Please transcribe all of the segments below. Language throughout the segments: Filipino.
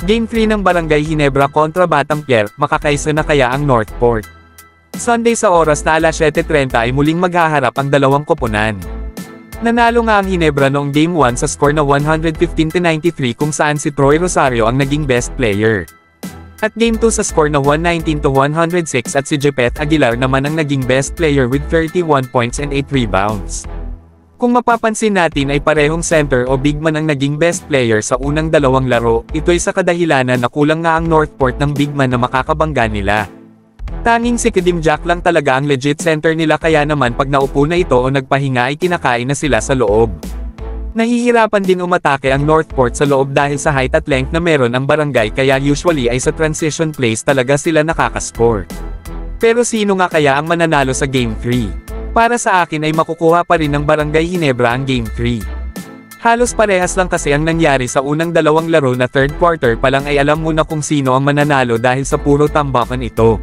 Game 3 ng Barangay Ginebra kontra Batang Pier, makakaisa na kaya ang Northport? Sunday sa oras na alas 7:30 ay muling maghaharap ang dalawang koponan. Nanalo nga ang Ginebra noong Game 1 sa score na 115-93 kung saan si Troy Rosario ang naging best player. At Game 2 sa score na 119-106 at si Jepet Aguilar naman ang naging best player with 31 points and 8 rebounds. Kung mapapansin natin ay parehong center o big man ang naging best player sa unang dalawang laro, ito'y sa kadahilanan na kulang nga ang Northport ng big man na makakabangga nila. Tanging si Kadim Jack lang talaga ang legit center nila kaya naman pag naupo na ito o nagpahinga ay kinakain na sila sa loob. Nahihirapan din umatake ang Northport sa loob dahil sa height at length na meron ang Barangay kaya usually ay sa transition plays talaga sila nakakascore. Pero sino nga kaya ang mananalo sa Game 3? Para sa akin ay makukuha pa rin ng Barangay Ginebra ang Game 3. Halos parehas lang kasi ang nangyari sa unang dalawang laro na third quarter pa lang ay alam mo na kung sino ang mananalo dahil sa puro tambakan ito.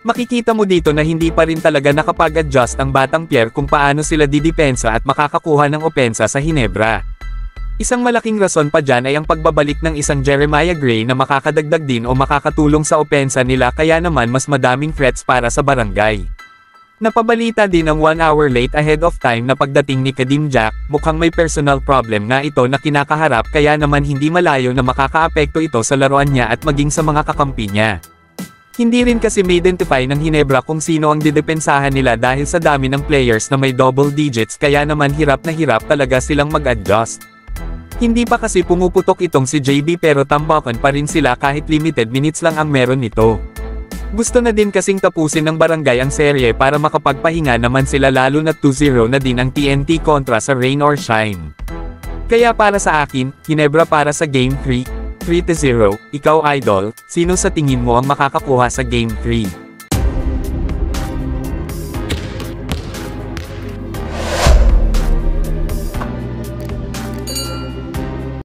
Makikita mo dito na hindi pa rin talaga nakapag-adjust ang Batang Pier kung paano sila didepensa at makakakuha ng opensa sa Ginebra. Isang malaking rason pa dyan ay ang pagbabalik ng isang Jeremiah Gray na makakadagdag din o makakatulong sa opensa nila kaya naman mas madaming threats para sa Barangay. Napabalita din ang 1 hour late ahead of time na pagdating ni Kadim Jack, mukhang may personal problem nga ito na kinakaharap kaya naman hindi malayo na makakaapekto ito sa laruan niya at maging sa mga kakampi niya. Hindi rin kasi ma-identify ng Ginebra kung sino ang didepensahan nila dahil sa dami ng players na may double digits kaya naman hirap na hirap talaga silang mag-adjust. Hindi pa kasi pumuputok itong si JB pero tambakan pa rin sila kahit limited minutes lang ang meron nito. Gusto na din kasing tapusin ng Barangay ang serye para makapagpahinga naman sila lalo na 2-0 na din ang TNT kontra sa Rain or Shine. Kaya para sa akin, Ginebra para sa Game 3, 3-0, ikaw idol, sino sa tingin mo ang makakakuha sa Game 3?